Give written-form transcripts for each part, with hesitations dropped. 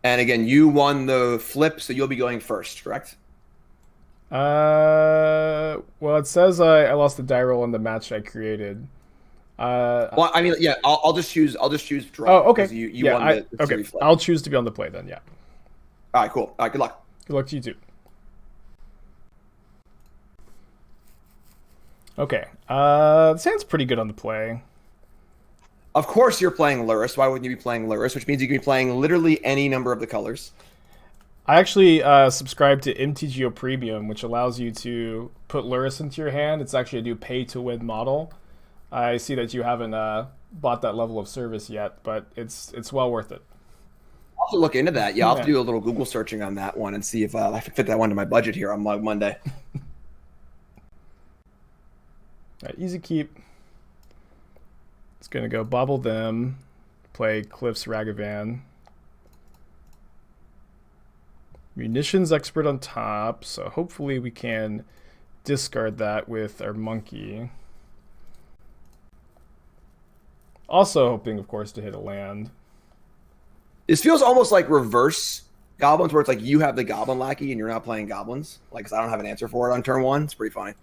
And again, you won the flip, so you'll be going first, correct? Well, it says I lost the die roll in the match I created. Uh, Well, I mean, yeah, I'll just choose. I'll just choose oh, draw okay. because you Yeah, won the okay. series flip. I'll choose to be on the play then. Yeah. All right, cool. All right, good luck. Good luck to you too. Okay. This hand's pretty good on the play. Of course, you're playing Lurrus. Why wouldn't you be playing Lurrus? Which means you can be playing literally any number of the colors. I actually subscribe to MTGO Premium, which allows you to put Lurrus into your hand. It's actually a new pay-to-win model. I see that you haven't bought that level of service yet, but it's well worth it. I'll have to look into that. Yeah, I'll have Yeah. to do a little Google searching on that one and see if I can fit that one to my budget here on Monday. Right, easy keep. It's gonna go Bauble them, play Cliff's Ragavan. Munitions expert on top, so hopefully we can discard that with our monkey. Also hoping, of course, to hit a land. This feels almost like reverse goblins, where it's like you have the goblin lackey and you're not playing goblins. Like, 'cause I don't have an answer for it on turn one. It's pretty funny.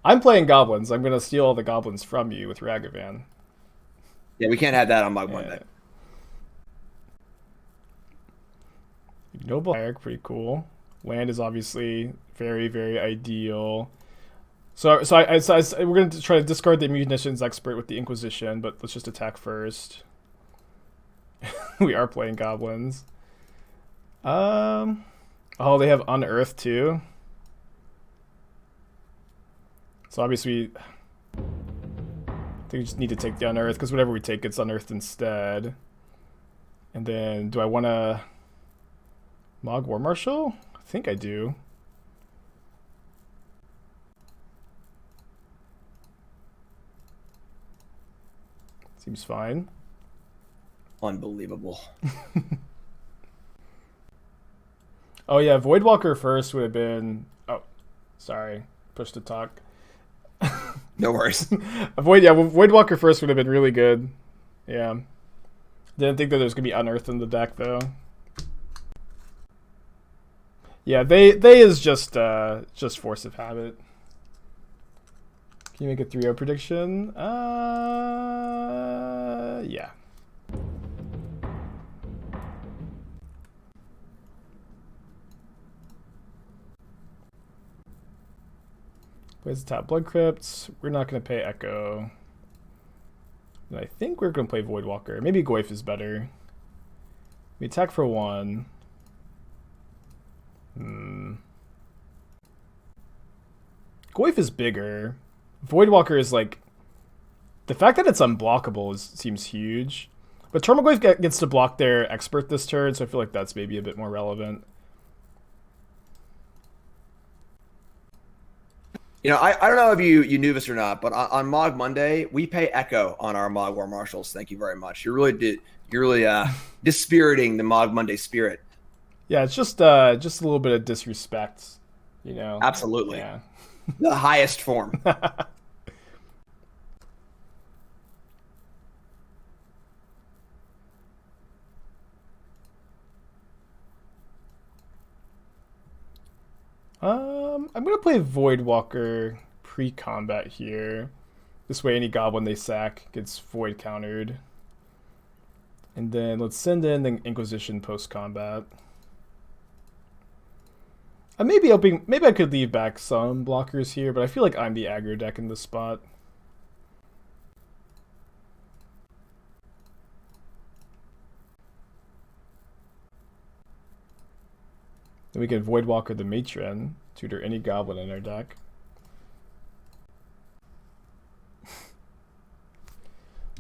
I'm playing goblins. I'm gonna steal all the goblins from you with Ragavan. Yeah, we can't have that on Monday. Yeah. Ignoble Hierarch, pretty cool. Land is obviously very, very ideal. So we're going to try to discard the munitions expert with the Inquisition, but let's just attack first. We are playing goblins. Oh, they have Unearth too. So obviously, I think we just need to take the Unearth because whatever we take gets unearthed instead. And then, do I want to Mog War Marshal? I think I do. Seems fine. Unbelievable. Oh yeah, Voidwalker first would have been. Oh, sorry, push to talk. No worries. Voidwalker first would have been really good. Yeah, didn't think that there's gonna be Unearth in the deck though. Yeah, they is just force of habit. Can you make a 3-0 prediction? Yeah. Plays the top Blood Crypt. We're not going to pay Echo. And I think we're going to play Voidwalker. Maybe Goyf is better. We attack for 1. Goyf is bigger. Voidwalker is like... The fact that it's unblockable seems huge. But Tarmogoyf gets to block their expert this turn, so I feel like that's maybe a bit more relevant. You know, I don't know if you knew this or not, but on Mog Monday, we pay Echo on our Mog War Marshals. Thank you very much. You're really dispiriting the Mog Monday spirit. Yeah, it's just a little bit of disrespect, you know. Absolutely. Yeah. The highest form. I'm gonna play Voidwalker pre-combat here. This way, any goblin they sack gets void countered. And then let's send in the Inquisition post-combat. Maybe I could leave back some blockers here, but I feel like I'm the aggro deck in this spot. Then we can Voidwalker the Matron, tutor any goblin in our deck.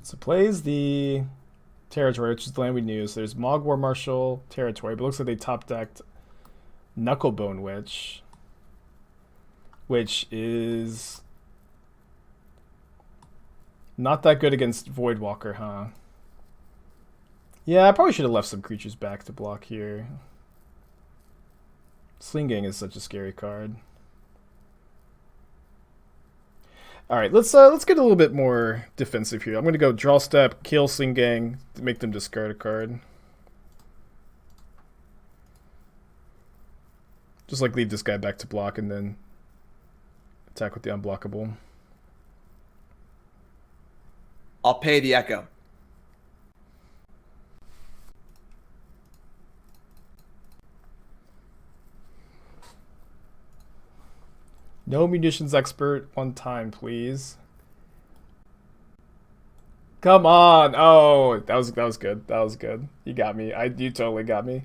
So plays the territory, which is the land we knew. So there's Mog War Marshal territory, but it looks like they top decked Knucklebone Witch, which is not that good against Voidwalker, huh? Yeah, I probably should have left some creatures back to block here. Slinging is such a scary card. All right, let's get a little bit more defensive here. I'm going to go draw step, kill Sling Gang to make them discard a card. Just like leave this guy back to block and then attack with the unblockable. I'll pay the Echo. No munitions expert one time, please. Come on! Oh, that was good. That was good. You got me. You totally got me.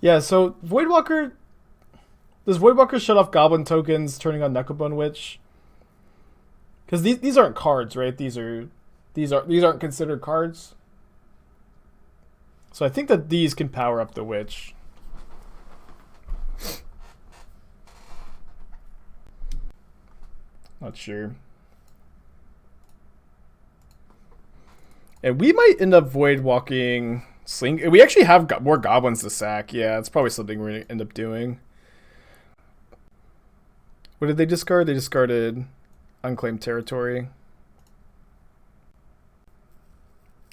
Yeah, so Voidwalker... Does Voidwalker shut off Goblin tokens turning on Knucklebone Witch? Because these aren't cards, right? These aren't considered cards. So I think that these can power up the Witch. Not sure. And we might end up Voidwalking... Sling. We actually have more goblins to sack. Yeah, it's probably something we're going to end up doing. What did they discard? They discarded Unclaimed Territory.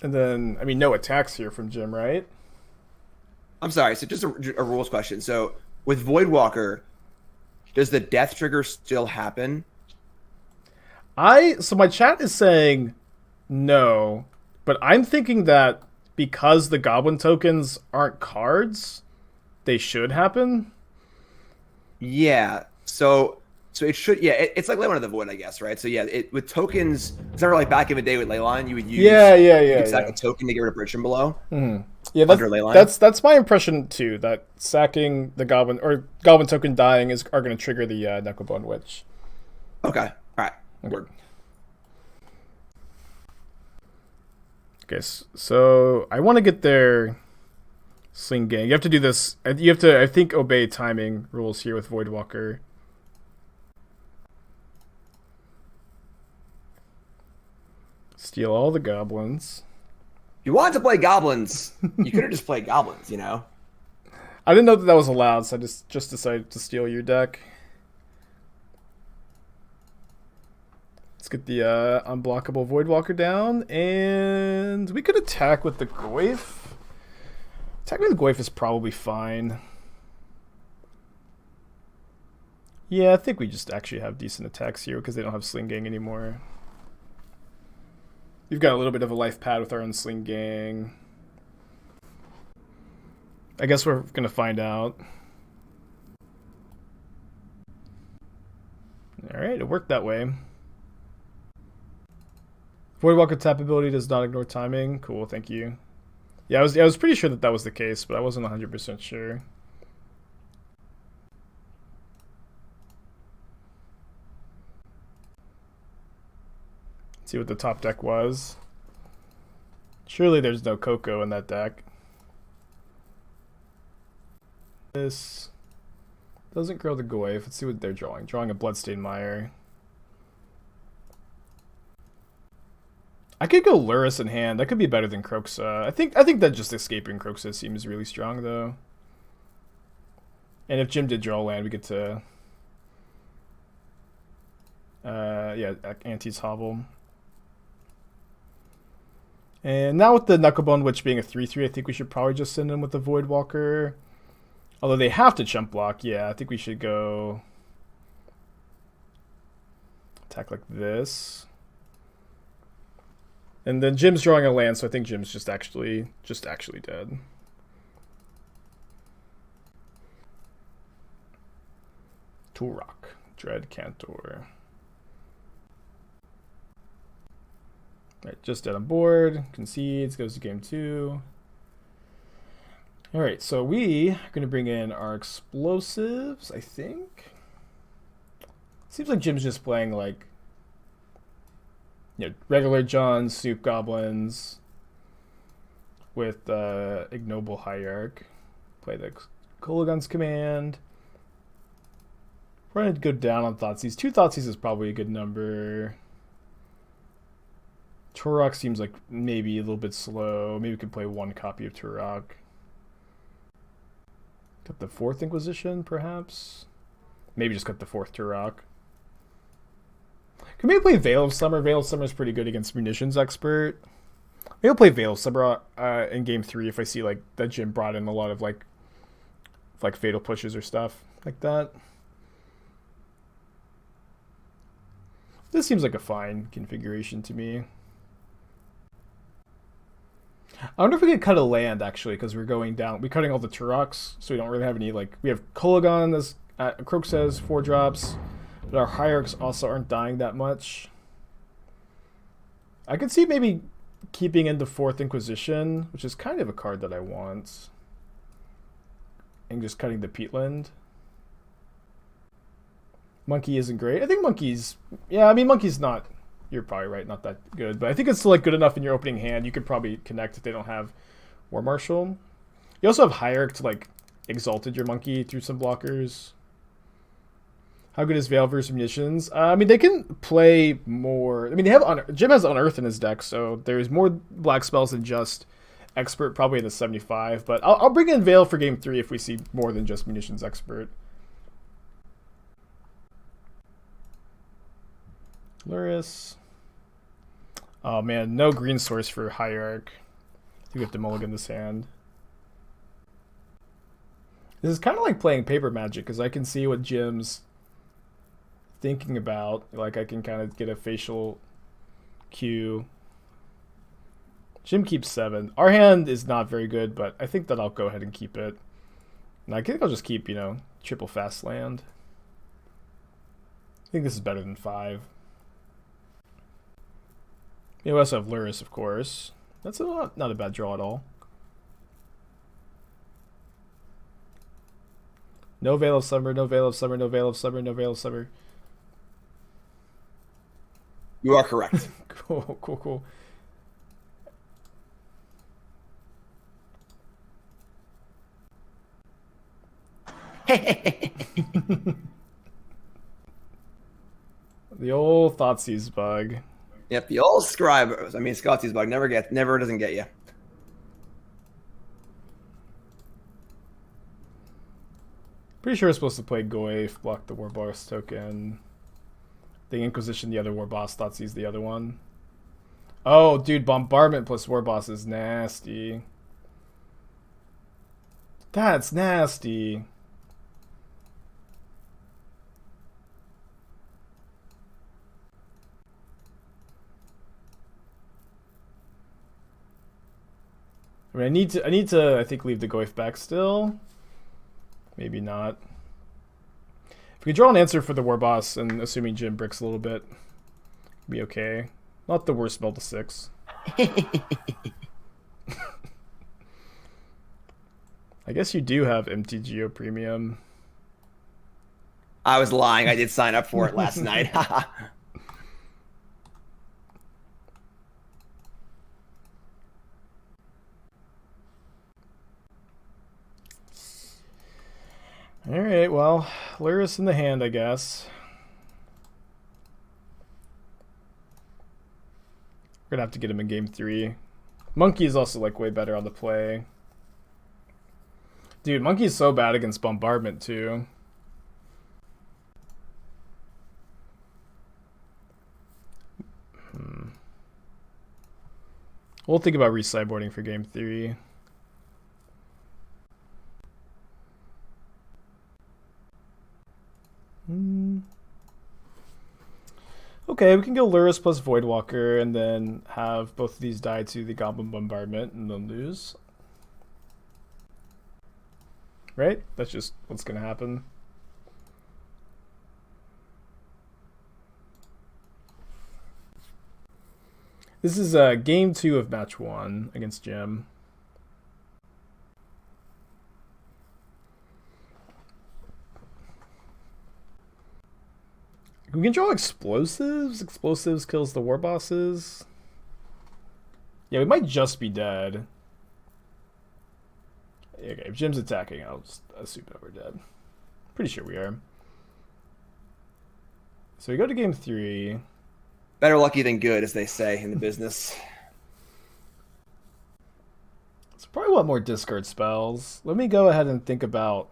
And then, I mean, no attacks here from Jim, right? I'm sorry, so just a rules question. So with Voidwalker, does the death trigger still happen? So my chat is saying no, but I'm thinking that because the goblin tokens aren't cards, they should happen. Yeah. So it should. Yeah. It's like Leyline of the Void, I guess, right? So yeah, with tokens. It's never like back in the day with Leyline, you would use. Yeah. Sack a token to get rid of Bridge from below. Mm-hmm. Yeah, that's my impression too. That sacking the goblin or goblin token dying are going to trigger the Knucklebone Witch. Okay. All right. Okay. Word. Okay, so I want to get their Sling Gang. You have to do this. You have to, I think, obey timing rules here with Voidwalker. Steal all the goblins. If you wanted to play goblins, you could have just played goblins, you know? I didn't know that was allowed, so I just decided to steal your deck. Let's get the unblockable Voidwalker down, and we could attack with the Goyf. Attacking with the Goyf is probably fine. Yeah, I think we just actually have decent attacks here because they don't have Sling Gang anymore. We've got a little bit of a life pad with our own Sling Gang. I guess we're going to find out. Alright, it worked that way. Voidwalker tap ability does not ignore timing. Cool, thank you. Yeah, I was pretty sure that was the case, but I wasn't 100% sure. Let's see what the top deck was. Surely there's no Coco in that deck. This doesn't grow the Goyf. Let's see what they're drawing. Drawing a Bloodstained Mire. I could go Lurrus in hand. That could be better than Kroxa. I think that just escaping Kroxa seems really strong though. And if Jim did draw land, we get to yeah, Auntie's Hovel. And now with the Knucklebone Witch being a 3/3, I think we should probably just send in with the Voidwalker. Although they have to chump block, yeah, I think we should go attack like this. And then Jim's drawing a land, so I think Jim's just actually dead. Tourach, Dread Cantor. Alright, just dead on board. Concedes, goes to game 2. Alright, so we are going to bring in our explosives, I think. Seems like Jim's just playing like, you know, regular John Soup Goblins with Ignoble Hierarch. Play the Kolaghan's Command. We're going to go down on Thoughtseize. 2 Thoughtseize is probably a good number. Tourach seems like maybe a little bit slow. Maybe we could play 1 copy of Tourach. Got the 4th Inquisition, perhaps? Maybe just got the 4th Tourach. Can we play Veil of Summer? Veil of Summer is pretty good against Munitions Expert. Maybe I'll play Veil of Summer in game 3 if I see like that Jim brought in a lot of like fatal pushes or stuff like that. This seems like a fine configuration to me. I wonder if we could cut a land actually, because we're going down. We're cutting all the Tourachs, so we don't really have any like. We have Kolaghan as Kroxa has 4 drops, but our Hierarchs also aren't dying that much. I could see maybe keeping into 4th Inquisition, which is kind of a card that I want, and just cutting the Peatland. Monkey isn't great. I think Monkey's... Yeah, I mean, Monkey's not... You're probably right, not that good. But I think it's still like good enough in your opening hand. You could probably connect if they don't have War Marshal. You also have Hierarch to like Exalted your Monkey through some blockers. How good is Veil versus Munitions? I mean, they can play more... I mean, they have Jim has Unearth in his deck, so there's more black spells than just Expert, probably in the 75. But I'll bring in Veil for game 3 if we see more than just Munitions Expert. Lurrus. Oh man, no green source for Hierarch. I think we have to mulligan this hand. This is kind of like playing paper magic, because I can see what Jim's thinking about. Like, I can kind of get a facial cue. Jim keeps 7. Our hand is not very good, but I think that I'll go ahead and keep it. And I think I'll just keep, triple fast land. I think this is better than 5. We also have Lurrus, of course. That's not a bad draw at all. No Veil of Summer, no Veil of Summer, no Veil of Summer, no Veil of Summer. You are correct. Cool. The old Thoughtseize bug. Yep, the old scribe. I mean, Thoughtseize bug never doesn't get you. Pretty sure we're supposed to play Goyf, block the War Boss token. The Inquisition, the other War Boss, Thoughtseize, the other one. Oh, dude, Bombardment plus War Boss is nasty. That's nasty. I mean, I need to, I think, leave the Goyf back still. Maybe not. If we draw an answer for the War Boss, and assuming Jim bricks a little bit, be okay. Not the worst spell to 6. I guess you do have MTGO Premium. I was lying. I did sign up for it last night. Alright, well, Lurrus in the hand, I guess. We're gonna have to get him in game 3. Monkey is also like way better on the play. Dude, Monkey is so bad against Bombardment too. We'll think about re-sideboarding for game 3. Okay, we can go Lurrus plus Voidwalker and then have both of these die to the Goblin Bombardment and then lose. Right? That's just what's going to happen. This is game 2 of match 1 against Jim. We can draw explosives. Explosives kills the war bosses. Yeah, we might just be dead. Okay, if Jim's attacking, I'll just assume that we're dead. Pretty sure we are. So we go to game 3. Better lucky than good, as they say in the business. It's probably want more discard spells. Let me go ahead and think about...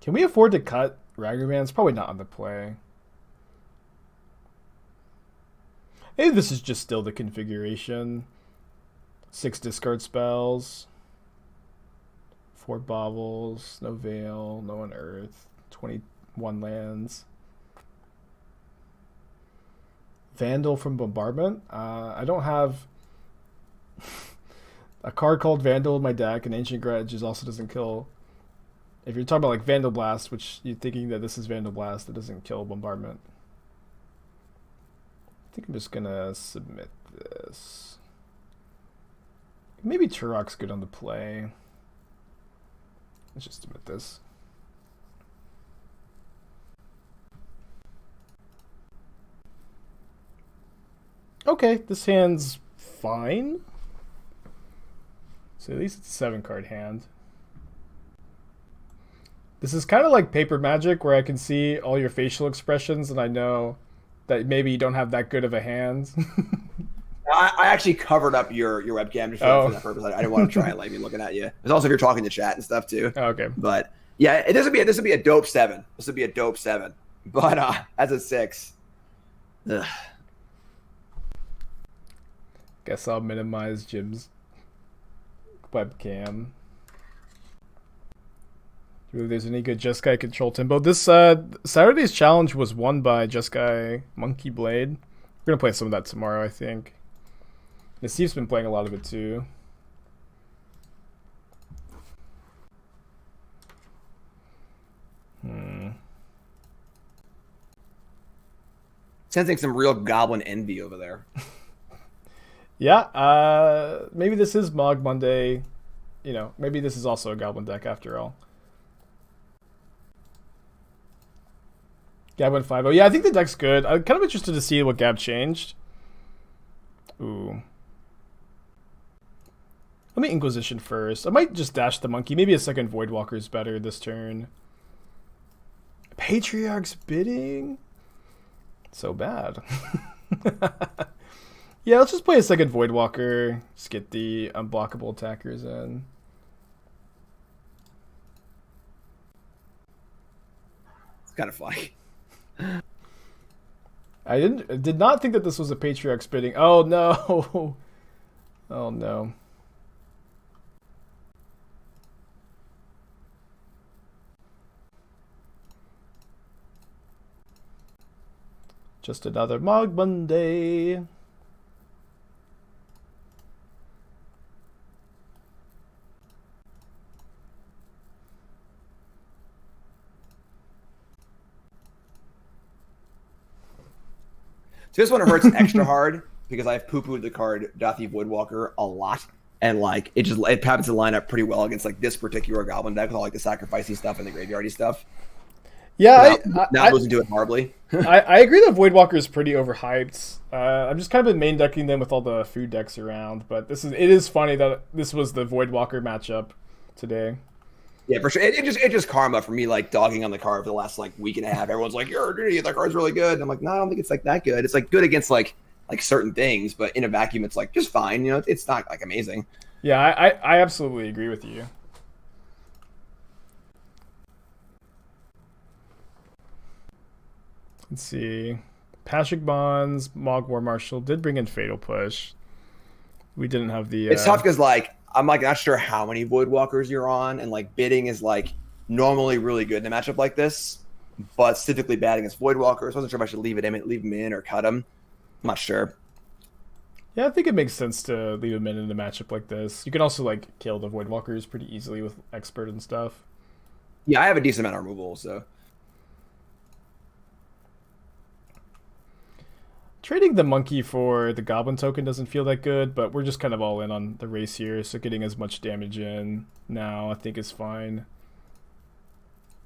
Can we afford to cut Ragavan? It's probably not on the play. Maybe this is just still the configuration. 6 discard spells. 4 Baubles, no Veil, no Unearth, 21 lands. Vandal from Bombardment. I don't have a card called Vandal in my deck, and Ancient Grudge also doesn't kill. If you're talking about like Vandal Blast, which you're thinking that this is Vandal Blast, that doesn't kill Bombardment. I think I'm just gonna submit this. Maybe Tourach's good on the play. Let's just submit this. Okay, this hand's fine. So at least it's a 7-card hand. This is kind of like Paper Magic, where I can see all your facial expressions and I know that maybe you don't have that good of a hand. I actually covered up your webcam just for that purpose. I didn't want to try and like me looking at you. It's also if you're talking to chat and stuff too. Oh, okay. But yeah, this would be a dope 7. This would be a dope 7. But as a 6, ugh. Guess I'll minimize Jim's webcam. If there's any good Jeskai control tempo. This Saturday's challenge was won by Jeskai Monkey Blade. We're gonna play some of that tomorrow, I think. Nassif's been playing a lot of it too. Sensing some real goblin envy over there. Yeah, maybe this is Mog Monday. You know, maybe this is also a goblin deck after all. Gab went 5-0. Yeah, I think the deck's good. I'm kind of interested to see what Gab changed. Ooh. Let me Inquisition first. I might just dash the monkey. Maybe a second Voidwalker is better this turn. Patriarch's Bidding? So bad. Yeah, let's just play a second Voidwalker. Just get the unblockable attackers in. It's kind of funny. I did not think that this was a Patriarch's Bidding. Oh no. Oh no. Just another Mog Monday. So this one hurts extra hard because I've poo-pooed the card Dauthi Voidwalker a lot, and like it happens to line up pretty well against like this particular goblin deck with all like the sacrificey stuff and the graveyardy stuff. Yeah, now losing to it horribly. I agree that Voidwalker is pretty overhyped. I've just kind of been main decking them with all the food decks around, but it is funny that this was the Voidwalker matchup today. Yeah, for sure. It just karma for me, like dogging on the card for the last like week and a half. Everyone's like, "You're an idiot. That card's really good." And I'm like, "No, I don't think it's like that good. It's like good against like certain things, but in a vacuum, it's like just fine. You know, it's not like amazing." Yeah, I absolutely agree with you. Let's see. Pashik Bonds, Mog War Marshal did bring in Fatal Push. We didn't have the. It's tough because like I'm like not sure how many Voidwalkers you're on, and like bidding is like normally really good in a matchup like this, but specifically bad against Voidwalkers. I wasn't sure if I should leave them in or cut them. I'm not sure. Yeah, I think it makes sense to leave him in a matchup like this. You can also like kill the Voidwalkers pretty easily with Expert and stuff. Yeah, I have a decent amount of removal, so. Trading the monkey for the goblin token doesn't feel that good, but we're just kind of all in on the race here, so getting as much damage in now I think is fine.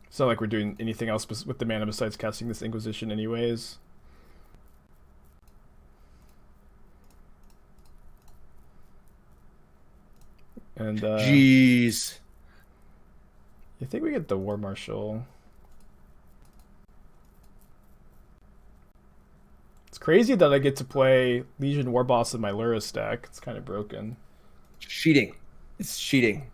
It's not like we're doing anything else with the mana besides casting this Inquisition anyways. And jeez. I think we get the War Marshal. It's crazy that I get to play Legion War Boss in my Lurrus deck. It's kind of broken. Cheating. It's cheating.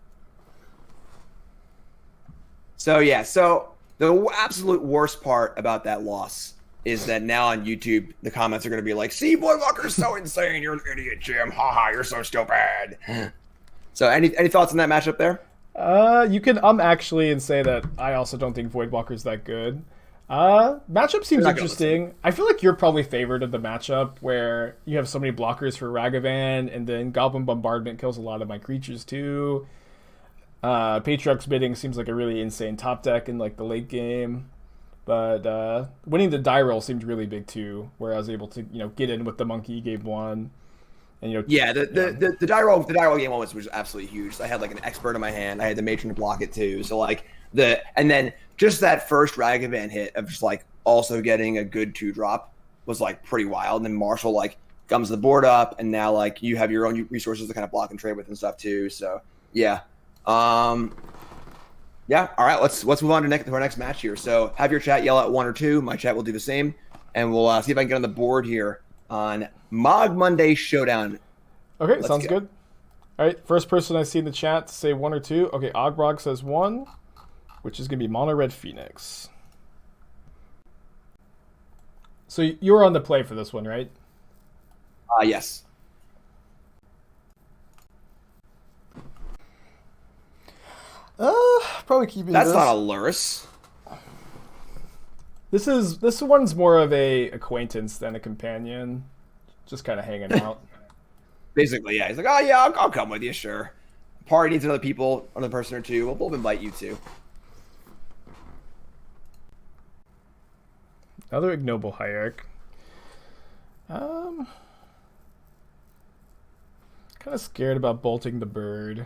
So yeah, so the absolute worst part about that loss is that now on YouTube, the comments are going to be like, see, Voidwalker's so insane. You're an idiot, Jim. Haha, you're so stupid. So any thoughts on that matchup there? You can actually and say that I also don't think Voidwalker's that good. Matchup seems interesting. I feel like you're probably favored of the matchup where you have so many blockers for Ragavan, and then Goblin Bombardment kills a lot of my creatures too. Patriarch's Bidding seems like a really insane top deck in like the late game. But winning the die roll seemed really big too, where I was able to, get in with the monkey game one. And, the die roll game one was absolutely huge. So I had like an expert in my hand. I had the matron to block it too. So like and then just that first Ragavan hit of just like also getting a good 2-drop was like pretty wild. And then Marshall like gums the board up, and now like you have your own resources to kind of block and trade with and stuff too. So yeah. Yeah, all right, let's move on to our next match here. So have your chat yell out 1 or 2. My chat will do the same. And we'll see if I can get on the board here on Mog Monday Showdown. Okay, sounds good. All right, first person I see in the chat to say 1 or 2. Okay, Ogbrog says 1, which is going to be Mono Red Phoenix. So you were on the play for this one, right? Yes. Probably keeping That's this. not a Lurrus. This one's more of a acquaintance than a companion. Just kind of hanging out. Basically, yeah. He's like, oh yeah, I'll come with you, sure. Party needs another person or two. We'll invite you too. Another Ignoble Hierarch. Kind of scared about bolting the bird.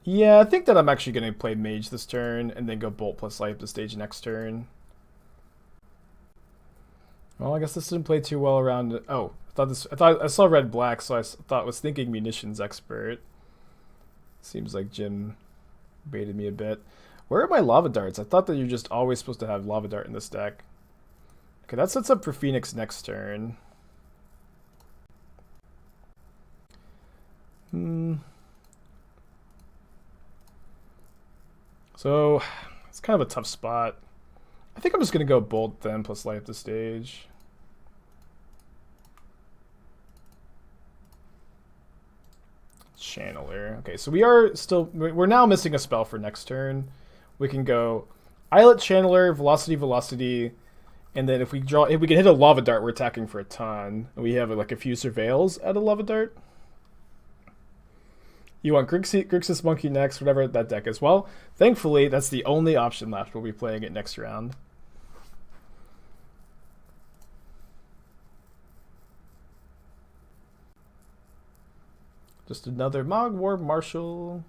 Yeah, I think that I'm actually going to play Mage this turn and then go Bolt plus Light up the stage next turn. Well, I guess this didn't play too well around. Oh, I saw red black, so I was thinking Munitions Expert. Seems like Jim baited me a bit. Where are my Lava Darts? I thought that you're just always supposed to have Lava Dart in this deck. Okay, that sets up for Phoenix next turn. So, it's kind of a tough spot. I think I'm just going to go Bolt then, plus Light up the stage. Channeler. Okay, so we're now missing a spell for next turn. We can go Islet Channeler, Velocity, and then if we can hit a Lava Dart, we're attacking for a ton. And we have like a few Surveils at a Lava Dart. You want Grixis Monkey next, whatever that deck is. Well, thankfully, that's the only option left. We'll be playing it next round. Just another Mogwarp Marshal.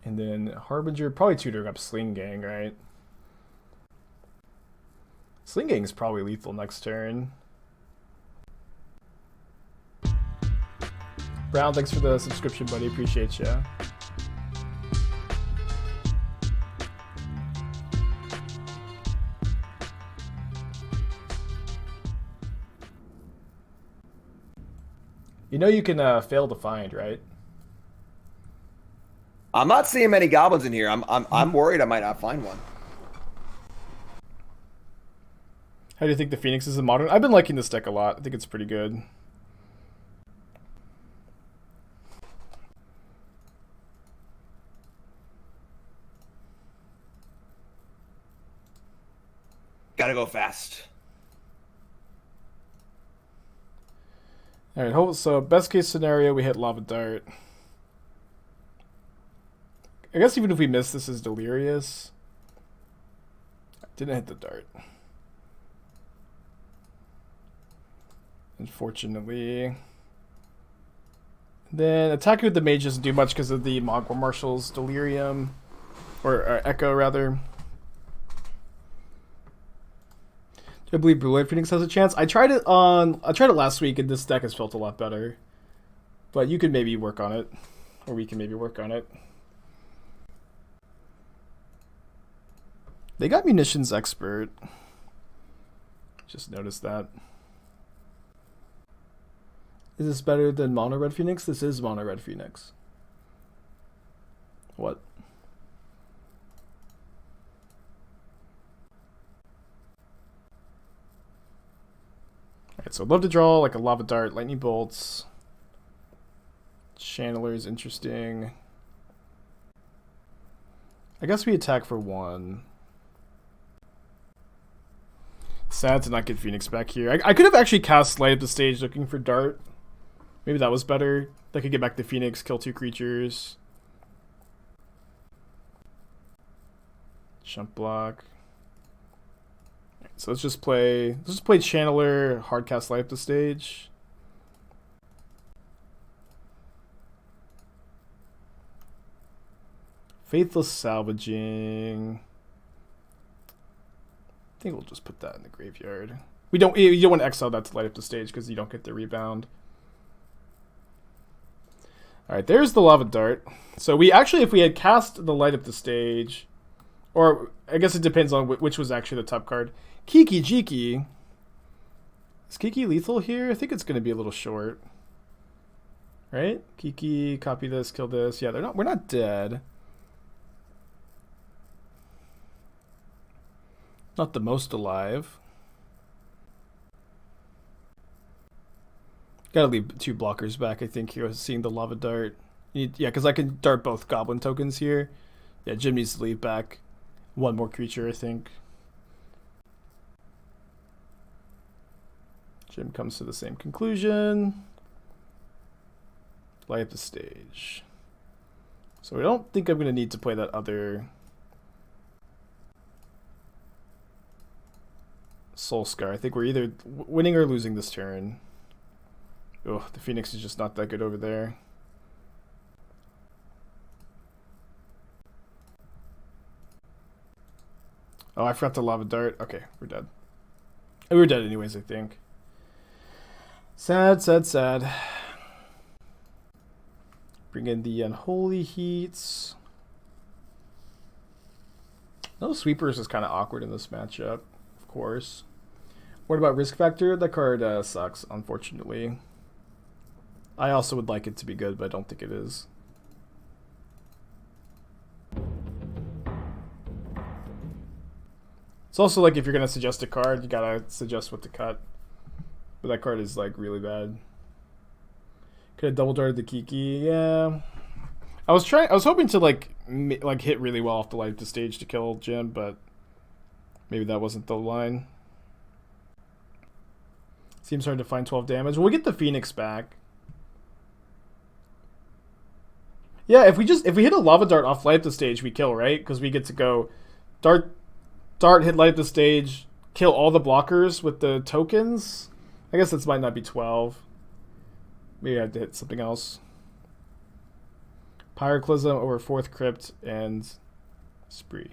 And then Harbinger, probably tutoring up Sling Gang, right? Sling Gang is probably lethal next turn. Brown, thanks for the subscription, buddy. Appreciate ya. You know you can fail to find, right? I'm not seeing many goblins in here. I'm worried I might not find one. How do you think the Phoenix is in Modern? I've been liking this deck a lot. I think it's pretty good. Gotta go fast. Alright, so best case scenario, we hit Lava Dart. I guess even if we miss, this is Delirious. Didn't hit the dart. Unfortunately. Then attacking with the mage doesn't do much because of the Mogwai Marshal's Delirium. Or Echo, rather. Do I believe Blue Light Phoenix has a chance? I tried it last week, and this deck has felt a lot better. But you could maybe work on it. Or we can maybe work on it. They got Munitions Expert. Just noticed that. Is this better than Mono Red Phoenix? This is Mono Red Phoenix. What? Alright, so I'd love to draw like a Lava Dart, Lightning Bolts. Channeler is interesting. I guess we attack for 1. Sad to not get Phoenix back here. I could have actually cast Light Up the Stage looking for Dart. Maybe that was better. I could get back the Phoenix, kill 2 creatures. Jump block. Right, so let's just play Channeler, hard cast Light Up the Stage. Faithless Salvaging. I think we'll just put that in the graveyard. You don't want to exile that to light up the stage because you don't get the rebound. Alright, there's the Lava Dart. So we actually, if we had cast the light up the stage, or I guess it depends on which was actually the top card. Kiki Jiki. Is Kiki lethal here? I think it's going to be a little short. Right? Kiki, copy this, kill this. Yeah, we're not dead. Not the most alive. Gotta leave 2 blockers back, I think, here, seeing the Lava Dart. Yeah, because I can dart both Goblin tokens here. Yeah, Jim needs to leave back 1 more creature, I think. Jim comes to the same conclusion. Light up the stage. So I don't think I'm going to need to play that other Soul Scar. I think we're either winning or losing this turn. Oh, the Phoenix is just not that good over there. Oh, I forgot the Lava Dart. Okay, we're dead. We're dead anyways, I think. Sad, sad, sad. Bring in the Unholy Heats. No Sweepers is kind of awkward in this matchup, of course. What about Risk Factor? That card sucks, unfortunately. I also would like it to be good, but I don't think it is. It's also like if you're going to suggest a card, you gotta suggest what to cut. But that card is like really bad. Could have double darted the Kiki, yeah. I was hoping to like hit really well off the light of the stage to kill Jim, but maybe that wasn't the line. Seems hard to find 12 damage. We'll get the Phoenix back. Yeah, if we hit a Lava Dart off light up the stage, we kill, right? Because we get to go dart, hit light up the stage, kill all the blockers with the tokens. I guess this might not be 12. Maybe I have to hit something else. Pyroclasm over 4th Crypt and Spree.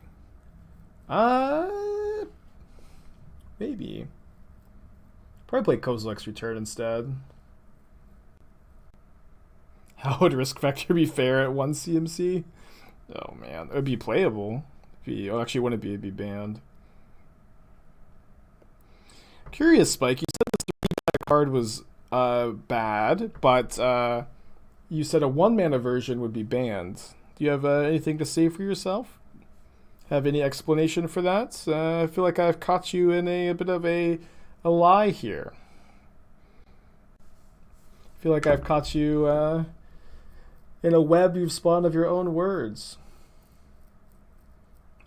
Maybe. Probably play Kozilek's Return instead. How would Risk Factor be fair at 1 CMC? Oh man, it would be playable. Actually, wouldn't it be banned? Curious, Spike. You said this card was bad, but you said a 1-mana version would be banned. Do you have anything to say for yourself? Have any explanation for that? I feel like I've caught you in a bit of a lie here. I feel like I've caught you in a web you've spun of your own words.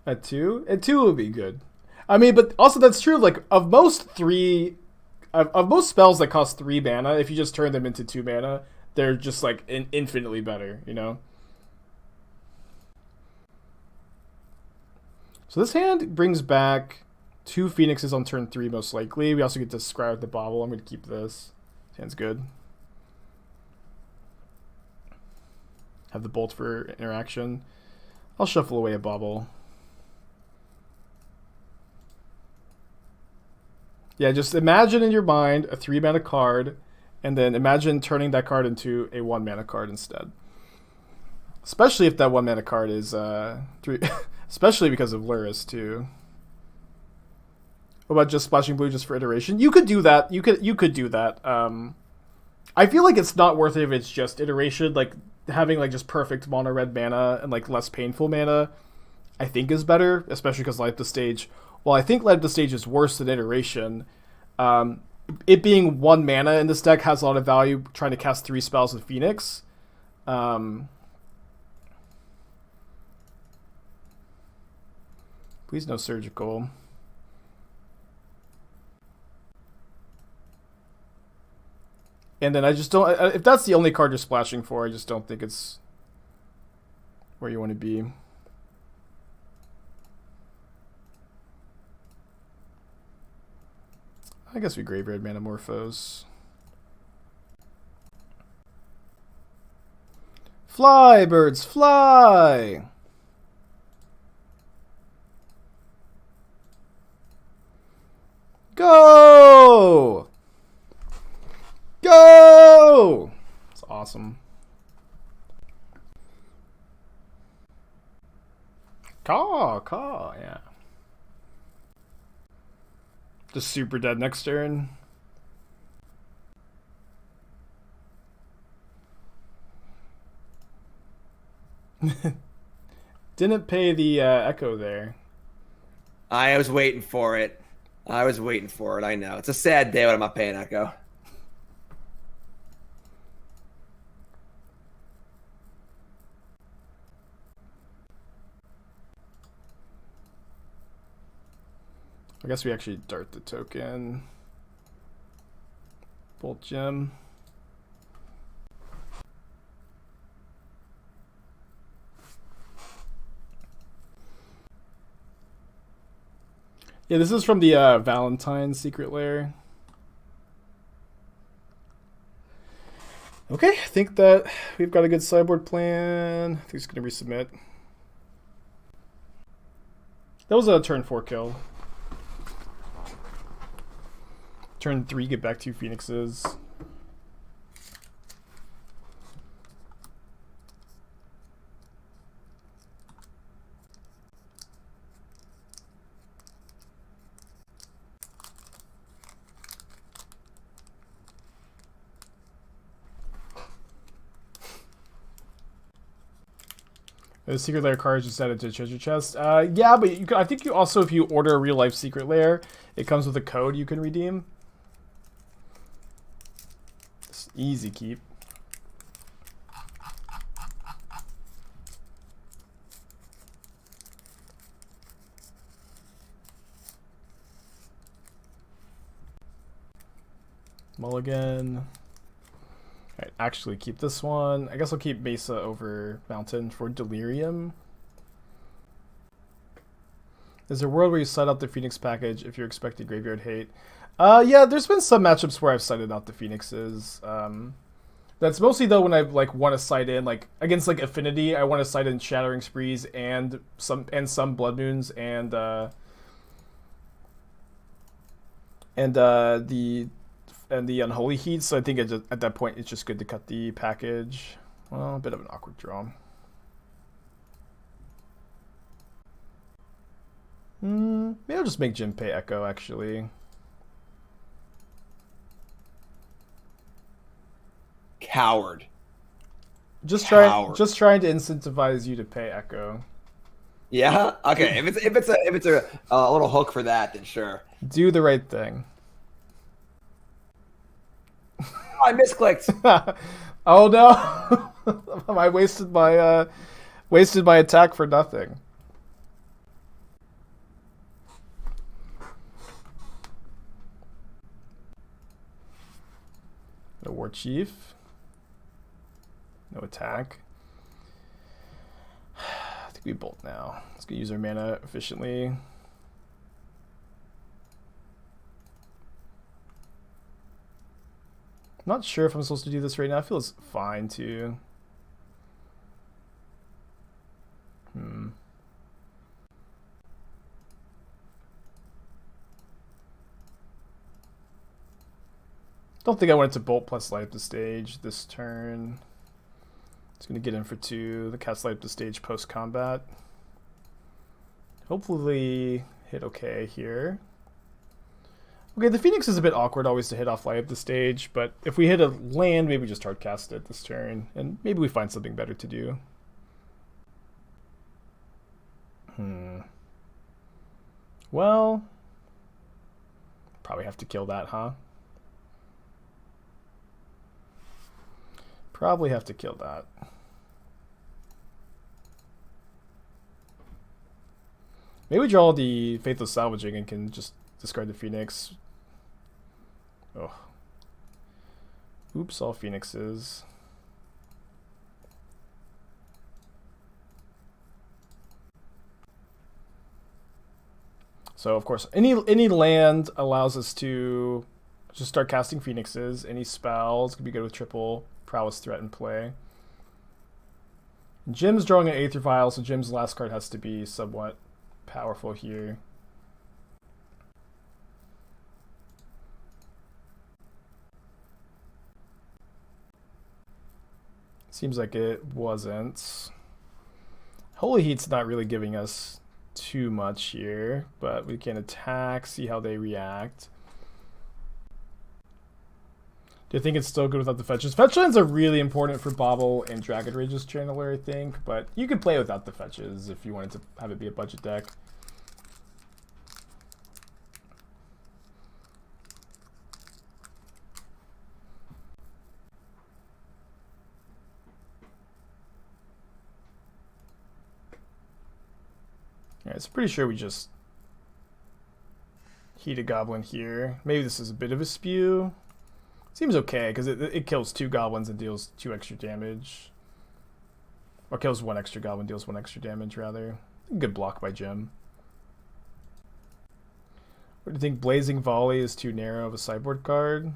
At 2? At 2 would be good. I mean, but also that's true. Like of most spells that cost 3 mana, if you just turn them into 2 mana, they're just like infinitely better, you know? So this hand brings back 2 Phoenixes on turn 3 most likely. We also get to scry with the Bauble. I'm going to keep this. This hand's good. Have the Bolt for interaction. I'll shuffle away a Bauble. Yeah, just imagine in your mind a 3-mana card, and then imagine turning that card into a 1-mana card instead. Especially if that 1-mana card is 3, especially because of Lurrus too. What about just splashing blue just for iteration? You could do that. You could do that. I feel like it's not worth it if it's just iteration. Like having like just perfect mono red mana and like less painful mana, I think is better, especially because light up the stage. Well, I think light up the stage is worse than iteration. it being 1 mana in this deck has a lot of value trying to cast 3 spells with Phoenix. Please no surgical. And then I just don't... If that's the only card you're splashing for, I just don't think it's where you want to be. I guess we Graveyard Manamorphose. Fly, birds, fly! Go! Go! It's awesome. Caw, yeah. Just super dead next turn. Didn't pay the echo there. I was waiting for it. I know. It's a sad day when I'm not paying echo. I guess we actually dart the token. Bolt gem. Yeah, this is from the Valentine's Secret Lair. Okay, I think that we've got a good sideboard plan. I think it's going to resubmit. That was a turn 4 kill. Turn 3, get back 2 Phoenixes. The Secret Lair card is just added to treasure chest. Yeah, but you can, I think you also, if you order a real life Secret Lair, it comes with a code you can redeem. It's easy keep. Mulligan. Alright, actually keep this one. I guess I'll keep Mesa over Mountain for Delirium. Is there a world where you side out the Phoenix package if you're expecting graveyard hate? Yeah, there's been some matchups where I've sided out the Phoenixes. That's mostly though when I like want to side in, like against like Affinity, I want to side in Shattering Sprees and some Blood Moons and the Unholy Heat, so I think at that point it's just good to cut the package. Well, a bit of an awkward draw. Maybe I'll just make Jim pay Echo, actually. Coward. Just trying to incentivize you to pay Echo. Yeah? Okay, if it's a little hook for that, then sure. Do the right thing. I misclicked. Oh no! I wasted my attack for nothing. No War Chief. No attack. I think we bolt now. Let's go use our mana efficiently. Not sure if I'm supposed to do this right now. It feels fine too. Don't think I wanted to bolt plus light up the stage this turn. It's gonna get in for 2. The cast light up the stage post combat. Hopefully hit okay here. Okay, the Phoenix is a bit awkward always to hit off light up the stage, but if we hit a land, maybe we just hard cast it this turn, and maybe we find something better to do. Well, probably have to kill that, huh? Probably have to kill that. Maybe we draw the Faithless Salvaging and can just discard the Phoenix. Oh. Oops, all Phoenixes. So of course, any land allows us to just start casting Phoenixes. Any spells can be good with triple Prowess Threat in play. Jim's drawing an Aether Vial, so Jim's last card has to be somewhat powerful here. Seems like it wasn't. Holy Heat's not really giving us too much here, but we can attack, see how they react. Do you think it's still good without the fetches? Fetch lands are really important for Bauble and Dragon Rage's Channeler, I think, but you could play without the fetches if you wanted to have it be a budget deck. Alright, so pretty sure we just heat a goblin here. Maybe this is a bit of a spew. Seems okay, because it kills 2 goblins and deals 2 extra damage. Or kills 1 extra goblin, deals 1 extra damage, rather. Good block by Jim. What do you think? Blazing Volley is too narrow of a sideboard card?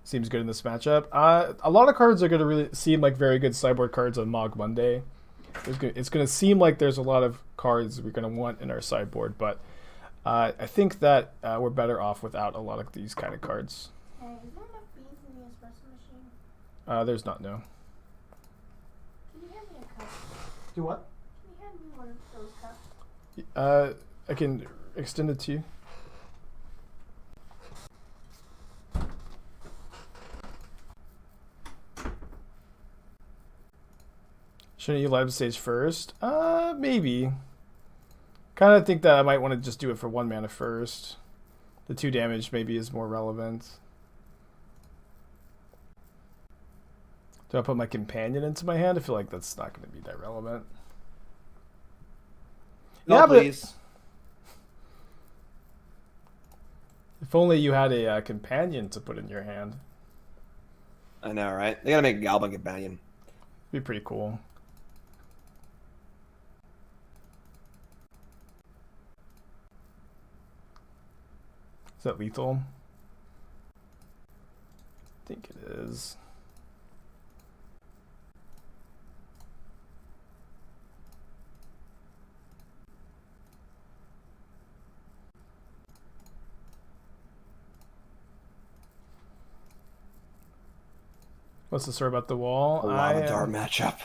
Seems good in this matchup. A lot of cards are going to really seem like very good sideboard cards on Mog Monday. It's going to seem like there's a lot of cards we're going to want in our sideboard, but I think that we're better off without a lot of these kind of cards. Is there enough beans in the espresso machine? There's not, no. Can you hand me a cup? Do what? Can you hand me one of those cups? I can extend it to you. Shouldn't you live stage first? Maybe. Kind of think that I might want to just do it for 1 mana first. The 2 damage maybe is more relevant. Do I put my companion into my hand? I feel like that's not going to be that relevant. No, yeah, please. If only you had a companion to put in your hand. I know, right? They gotta make a goblin companion. Be pretty cool. Is that lethal? I think it is. What's the story about the wall? A Lavatar matchup.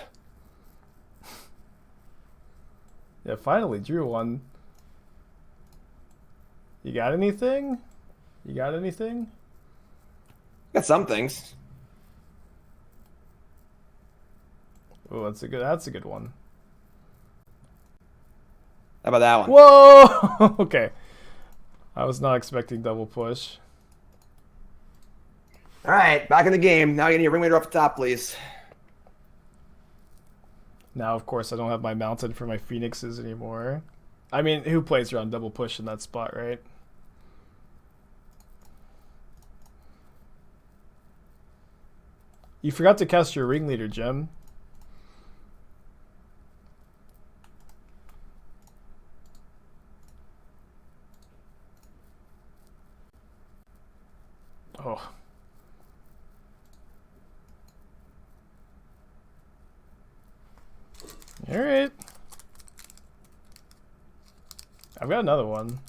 Yeah, finally drew one. You got anything? You got anything? Got some things. Oh, that's a good one. How about that one? Whoa! Okay. I was not expecting double push. All right, back in the game. Now you need a ringleader up the top, please. Now, of course, I don't have my mounted for my Phoenixes anymore. I mean, who plays around double push in that spot, right? You forgot to cast your ringleader, Jim. Oh. All right. I've got another one.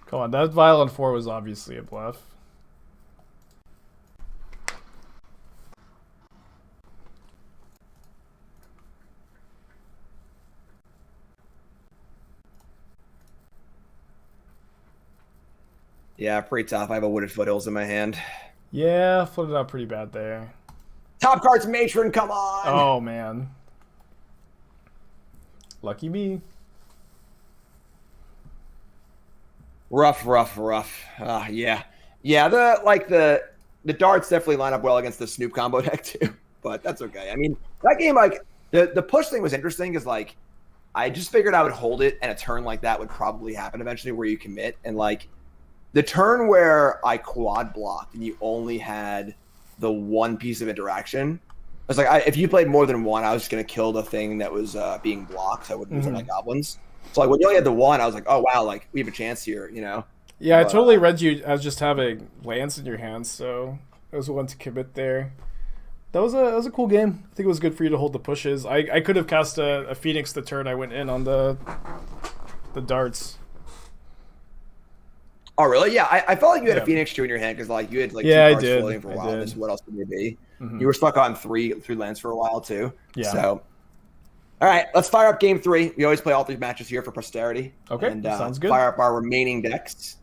Come on, that Violent 4 was obviously a bluff. Yeah, pretty tough. I have a Wooded Foothills in my hand. Yeah, floated out pretty bad there. Top card's Matron, come on! Oh, man. Lucky me. Rough. Yeah. The darts definitely line up well against the Snoop combo deck too, but that's okay. I mean, that game, like, the push thing was interesting because, like, I just figured I would hold it, and a turn like that would probably happen eventually where you commit. And, like, the turn where I quad blocked and you only had the one piece of interaction, I was like, if you played more than one, I was just going to kill the thing that was being blocked, so I wouldn't lose all my goblins. So, like, when you only had the one, I was like, oh, wow, like, we have a chance here, you know? Yeah, I totally read you as just having lands in your hands, so I was willing to commit there. That was a cool game. I think it was good for you to hold the pushes. I could have cast a Phoenix the turn I went in on the darts. Oh, really? Yeah, I felt like you had a Phoenix 2 in your hand because, like, you had, like, two cards floating for a while. This, what else could it be? You were stuck on three lands for a while, too. Yeah. So, all right, let's fire up game 3. We always play all 3 matches here for posterity. Okay, and, sounds good. Fire up our remaining decks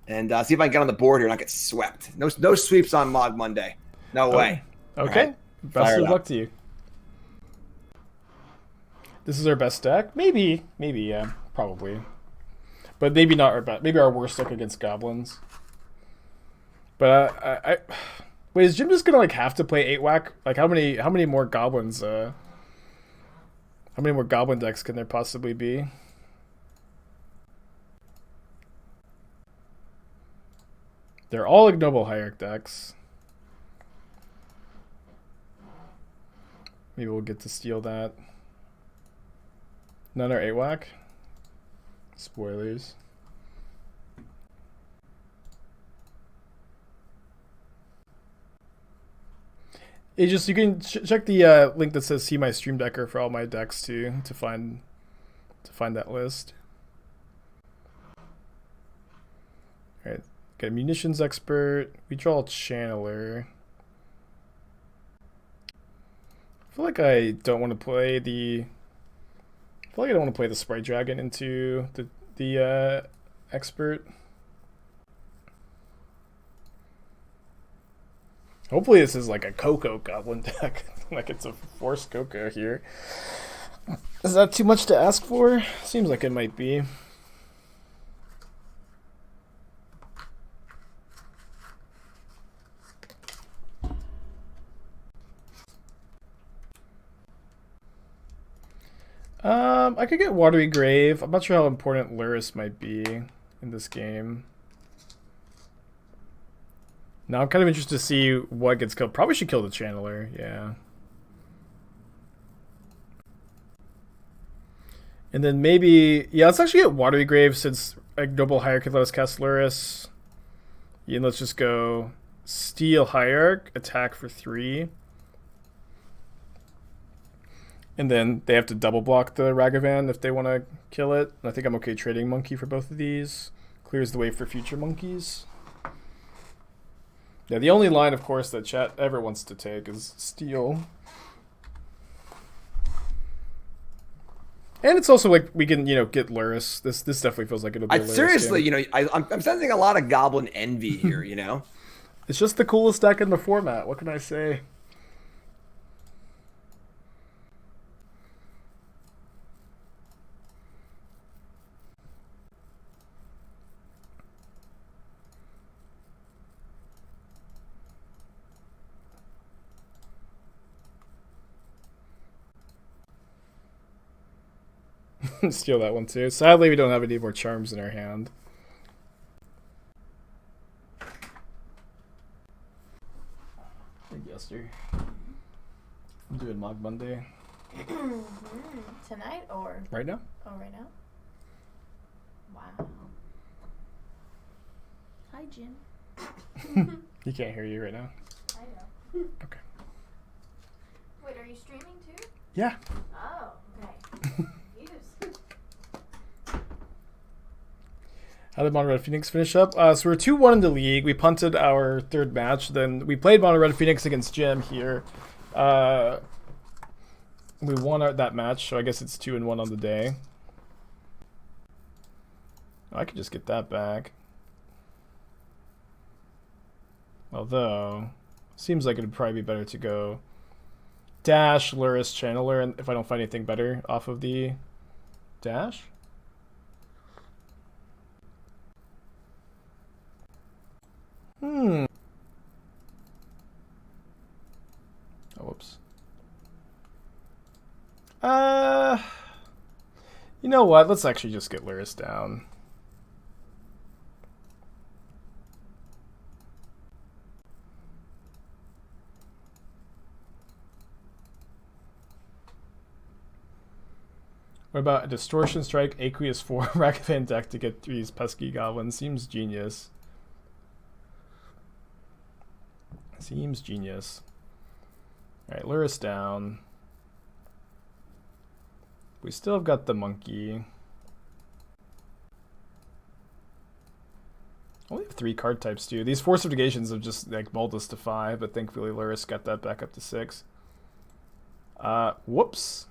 and see if I can get on the board here and not get swept. No sweeps on Mog Monday. No way. Okay. Right. Best of luck to you. This is our best deck? Maybe, yeah, probably. But maybe not our best. Maybe our worst deck against goblins. But wait, is Jim just gonna like have to play 8-whack? Like how many more goblins? How many more goblin decks can there possibly be? They're all Ignoble Hierarch decks. Maybe we'll get to steal that. None are 8-whack. Spoilers. You can check the link that says "See my stream decker" for all my decks too to find that list. All right, got a munitions expert. We draw a channeler. I feel like I don't want to play the. I feel like I don't want to play the Sprite Dragon into the expert. Hopefully this is like a Coco Goblin deck. Like it's a Force Coco here. Is that too much to ask for? Seems like it might be. I could get Watery Grave. I'm not sure how important Lurrus might be in this game. Now I'm kind of interested to see what gets killed. Probably should kill the Channeler, yeah. And then maybe, yeah, let's actually get Watery Grave since Ignoble Hierarch could let us cast Lurrus. Yeah, and let's just go Steel Hierarch, attack for 3. And then they have to double block the Ragavan if they want to kill it. And I think I'm okay trading Monkey for both of these. Clears the way for future monkeys. Yeah, the only line, of course, that chat ever wants to take is Steel. And it's also like we can, get Lurrus. This definitely feels like it'll be a Lurrus seriously, game. I'm sensing a lot of Goblin envy here, It's just the coolest deck in the format. What can I say? Steal that one too. Sadly, we don't have any more charms in our hand. Thank you, Esther. I'm doing Mog Monday. Tonight or? Right now? Oh, right now? Wow. Hi, Jim. He can't hear you right now. I know. Okay. Wait, are you streaming too? Yeah. Oh, okay. How did Mono Red Phoenix finish up? So we're 2-1 in the league. We punted our third match. Then we played Mono Red Phoenix against Jim here. We won that match, so I guess it's 2-1 on the day. I could just get that back. Although, seems like it'd probably be better to go Dash, Lurrus, Channeler, and if I don't find anything better off of the Dash. Whoops. You know what? Let's actually just get Lurrus down. What about a Distortion Strike, Aqueous 4, Ragavan deck to get these pesky goblins? Seems genius. Seems genius. Alright, Lurrus down. We still have got the monkey. Only have 3 card types too. These Force of Negations have just like mulled us to 5, but thankfully Lurrus got that back up to 6. Whoops.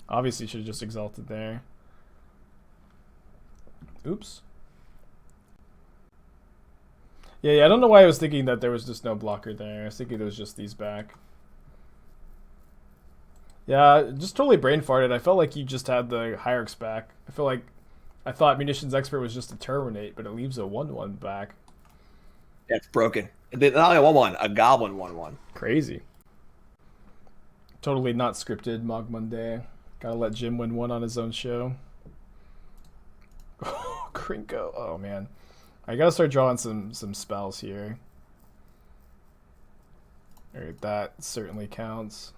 Obviously should have just exalted there. Oops. Yeah, I don't know why I was thinking that there was just no blocker there. I was thinking there was just these back. Yeah, just totally brain farted. I felt like you just had the Hierarchs back. I thought Munitions Expert was just a Terminate, but it leaves a 1/1 back. Yeah, it's broken. Not only a 1/1, a Goblin 1/1. Crazy. Totally not scripted, Mog Monday. Gotta let Jim win one on his own show. Krinko. Oh, man. I gotta start drawing some spells here. Alright, that certainly counts.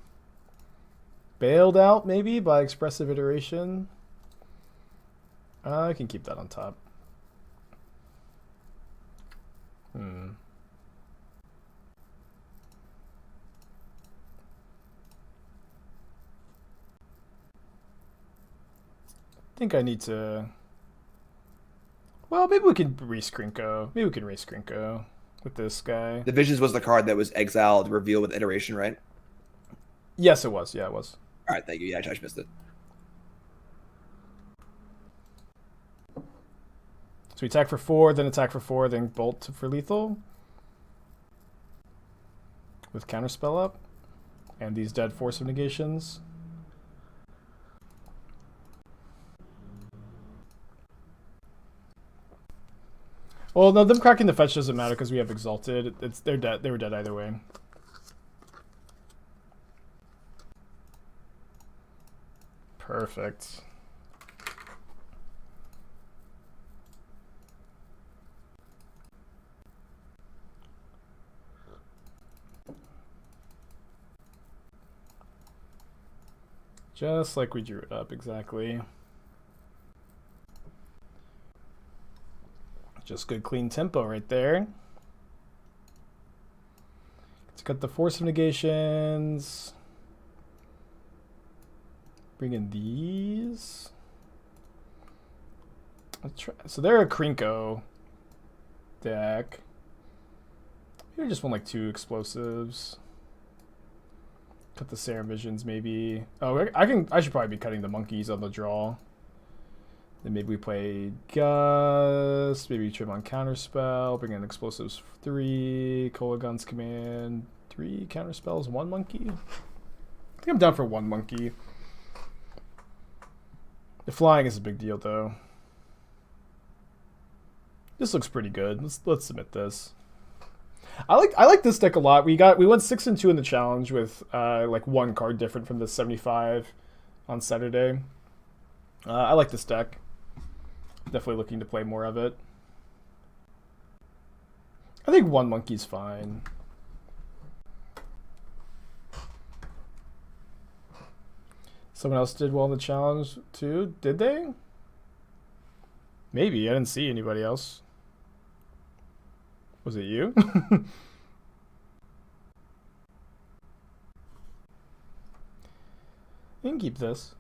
Bailed out, maybe, by Expressive Iteration. I can keep that on top. I think I need to... Well, maybe we can race Krinko. Maybe we can race Krinko with this guy. The Visions was the card that was exiled, revealed with Iteration, right? Yes, it was. Yeah, it was. All right, thank you. Yeah, I just missed it. So we attack for 4, then attack for 4, then bolt for lethal. With counterspell up. And these dead Force of Negations. Well, no, them cracking the fetch doesn't matter because we have Exalted. They're dead. They were dead either way. Perfect. Just like we drew it up, exactly. Just good clean tempo right there. Let's cut the Force of Negations. Bring in these. Let's try. So they're a Krinko deck. Maybe I just want like 2 explosives. Cut the Serum Visions maybe. Oh, I should probably be cutting the monkeys on the draw. Then maybe we play Gust, maybe trim on Counterspell, bring in Explosives 3, Kolaghan's Command, 3 Counterspells, 1 monkey. I think I'm down for 1 monkey. The flying is a big deal though. This looks pretty good. Let's submit this. I like this deck a lot. We went 6-2 in the challenge with like 1 card different from the 75 on Saturday. I like this deck. Definitely looking to play more of it. I think 1 monkey's fine. Someone else did well in the challenge too, did they? Maybe, I didn't see anybody else. Was it you? You can keep this.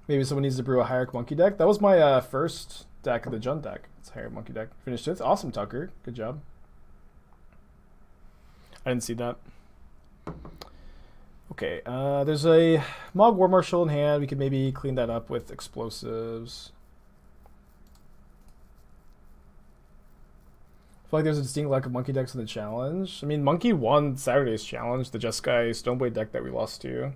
Maybe someone needs to brew a Hierarch Monkey deck. That was my first deck of the Jund deck. It's a Hierarch Monkey deck. Finished 5th. Awesome, Tucker. Good job. I didn't see that. Okay, there's a Mog War Marshal in hand. We could maybe clean that up with explosives. I feel like there's a distinct lack of monkey decks in the challenge. I mean, Monkey won Saturday's challenge, the Jeskai Stoneblade deck that we lost to.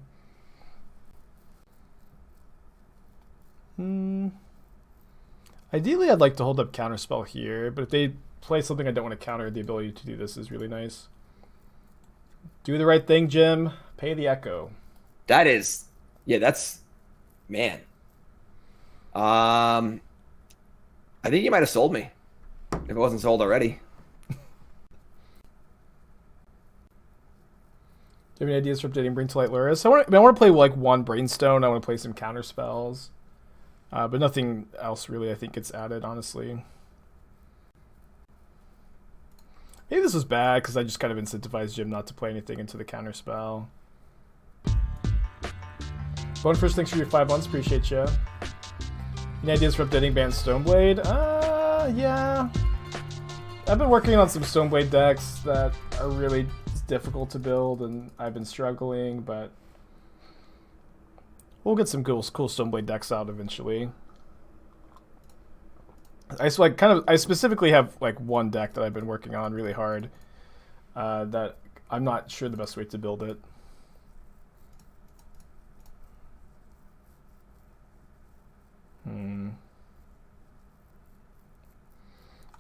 Ideally, I'd like to hold up Counterspell here, but if they play something I don't want to counter, the ability to do this is really nice. Do the right thing, Jim. Pay the echo. That is, yeah, that's, man. I think you might have sold me if it wasn't sold already. Do you have any ideas for updating Bring to Light Lurrus? I want to play like one Brainstone. I want to play some counter spells. But nothing else really I think gets added, honestly. Maybe this was bad because I just kind of incentivized Jim not to play anything into the counter spell. Bone First, thanks for your 5 months. Appreciate you. Any ideas for updating Banned Stoneblade? Yeah. I've been working on some Stoneblade decks that are really difficult to build, and I've been struggling, but we'll get some cool Stoneblade decks out eventually. I specifically have like one deck that I've been working on really hard that I'm not sure the best way to build it.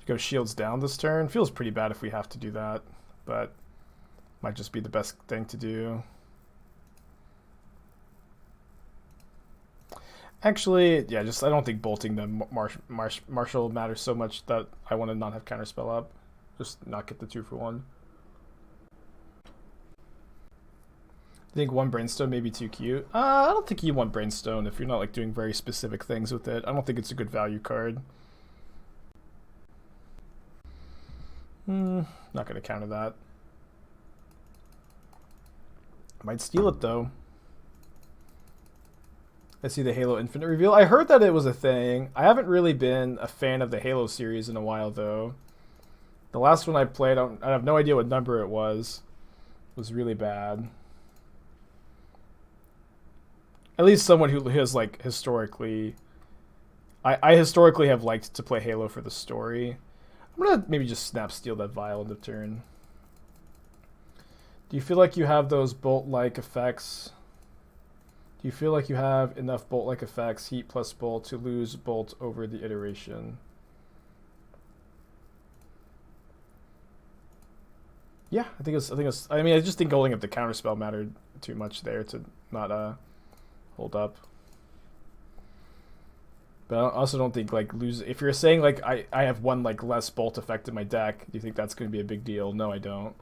Go shields down this turn. Feels pretty bad if we have to do that, but might just be the best thing to do. Actually, yeah, I don't think bolting the Marshal matters so much that I want to not have Counterspell up. Just not get the 2-for-1. I think one Brainstone may be too cute. I don't think you want Brainstone if you're not like doing very specific things with it. I don't think it's a good value card. Not going to counter that. Might steal it though. I see the Halo Infinite reveal. I heard that it was a thing. I haven't really been a fan of the Halo series in a while though. The last one I played, I have no idea what number it was really bad. At least someone who has like historically... I historically have liked to play Halo for the story. I'm going to maybe just snap steal that vial end of turn. Do you feel like you have those bolt-like effects? Do you feel like you have enough bolt-like effects, heat plus bolt, to lose bolt over the iteration? Yeah, I mean, I just think holding up the counterspell mattered too much there to not hold up. But I also don't think like if you're saying like I have one like less bolt effect in my deck, do you think that's going to be a big deal? No, I don't.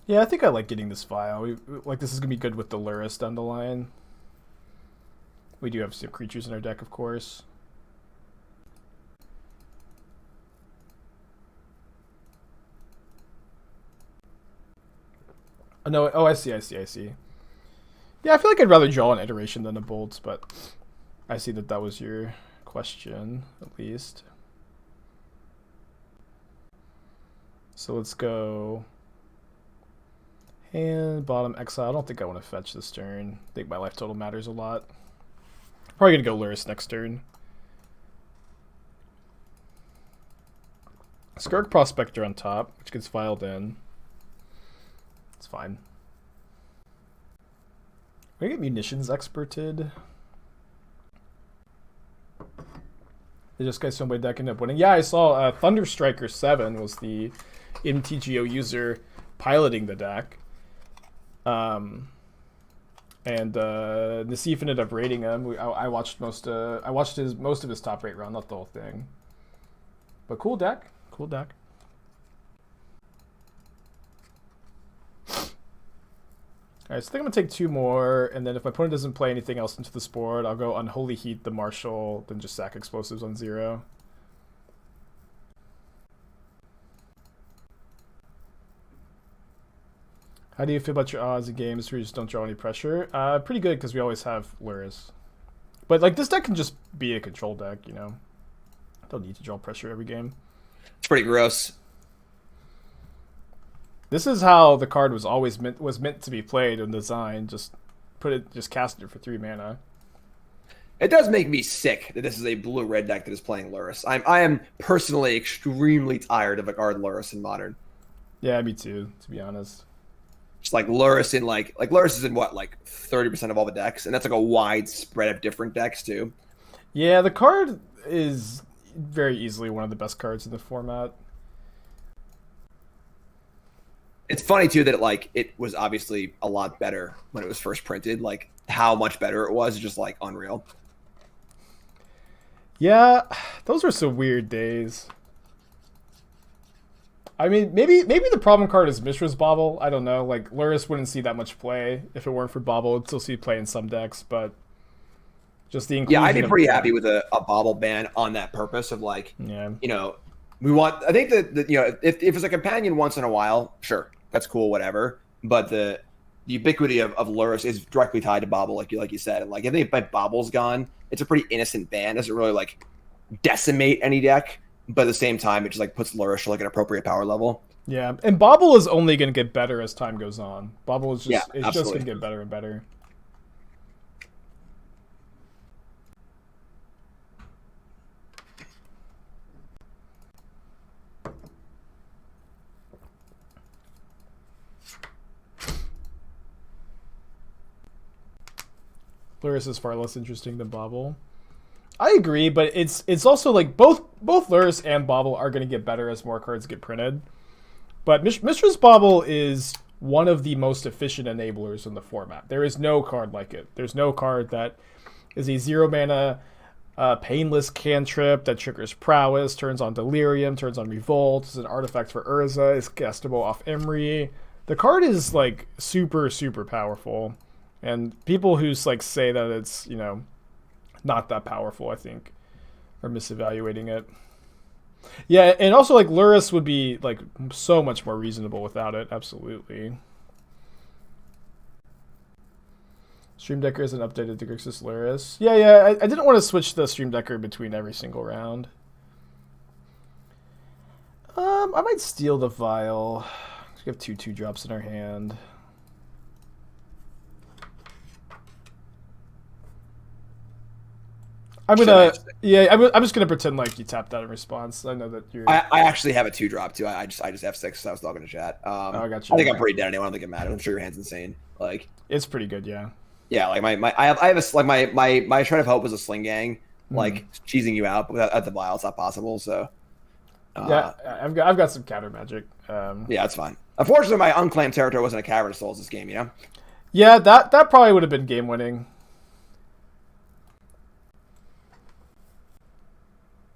Yeah, I think I like getting this file. Like this is going to be good with the Lurrus down the line. We do have some creatures in our deck, of course. Oh, no, oh, I see. Yeah, I feel like I'd rather draw an iteration than a bolt, but I see that was your question, at least. So let's go. And bottom exile. I don't think I want to fetch this turn. I think my life total matters a lot. Probably going to go Lurrus next turn. Skirk Prospector on top, which gets filed in. It's fine. Can I get Munitions Experted? Did this guy somebody deck end up winning? Yeah, I saw Thunderstriker 7 was the MTGO user piloting the deck. And Nassif ended up rating him. I watched most of his top 8 run, not the whole thing. But cool deck. Cool deck. Alright, so I think I'm going to take 2 more, and then if my opponent doesn't play anything else into this board, I'll go Unholy Heat the Marshal, then just sack Explosives on 0. How do you feel about your odds in games where you just don't draw any pressure? Pretty good, because we always have Lurrus. But like this deck can just be a control deck, you know? Don't need to draw pressure every game. It's pretty gross. This is how the card was always meant to be played and designed. Just cast it for 3 mana. It does make me sick that this is a blue-red deck that is playing Lurrus. I am personally extremely tired of a card Lurrus in Modern. Yeah, me too, to be honest. Just like Lurrus in like Lurrus is in what, like 30% of all the decks, and that's like a wide spread of different decks too. Yeah, the card is very easily one of the best cards in the format. It's funny too that it was obviously a lot better when it was first printed. Like how much better it was is just like unreal. Yeah, those were some weird days. I mean, maybe the problem card is Mishra's Bauble. I don't know. Like, Lurrus wouldn't see that much play if it weren't for Bauble. It'd still see play in some decks, but just the inclusion. Yeah, I'd be pretty happy with a Bauble ban on that purpose of like, you know, we want. I think that you know, if it's a companion once in a while, sure, that's cool, whatever. But the ubiquity of Lurrus is directly tied to Bauble, like you said. And like, I think if Bauble's gone, it's a pretty innocent ban. It doesn't really like decimate any deck. But at the same time, it just like puts Lurrus to like an appropriate power level. Yeah, and Bauble is only going to get better as time goes on. Bauble is just it's just going to get better and better. Lurrus is far less interesting than Bauble. I agree, but it's also like both Lurrus and Bauble are going to get better as more cards get printed. But Mishra's Bauble is one of the most efficient enablers in the format. There is no card like it. There's no card that is a 0-mana painless cantrip that triggers Prowess, turns on Delirium, turns on Revolt, is an artifact for Urza, is castable off Emry. The card is like super, super powerful. And people who like say that it's, you know, not that powerful, I think, are misevaluating it. Yeah, and also like Lurrus would be like so much more reasonable without it. Absolutely. Stream Decker isn't updated to Grixis Lurrus. Yeah. I didn't want to switch the Stream Decker between every single round. I might steal the Vial. We have 2/2 in our hand. I'm just gonna pretend like you tapped out in response. I know that you're. I actually have a 2-drop too. I just F6 so I was talking to chat. I got you. I think I'm pretty dead anyway. I don't think it matters. I'm sure your hand's insane. Like it's pretty good, yeah. Yeah, like I have a like my Shred of Hope was a Sling Gang, like cheesing you out, but at the Vial it's not possible. So yeah, I've got some counter magic. Yeah, that's fine. Unfortunately, my unclaimed territory wasn't a Cavern of Souls this game. You know. Yeah, that probably would have been game winning.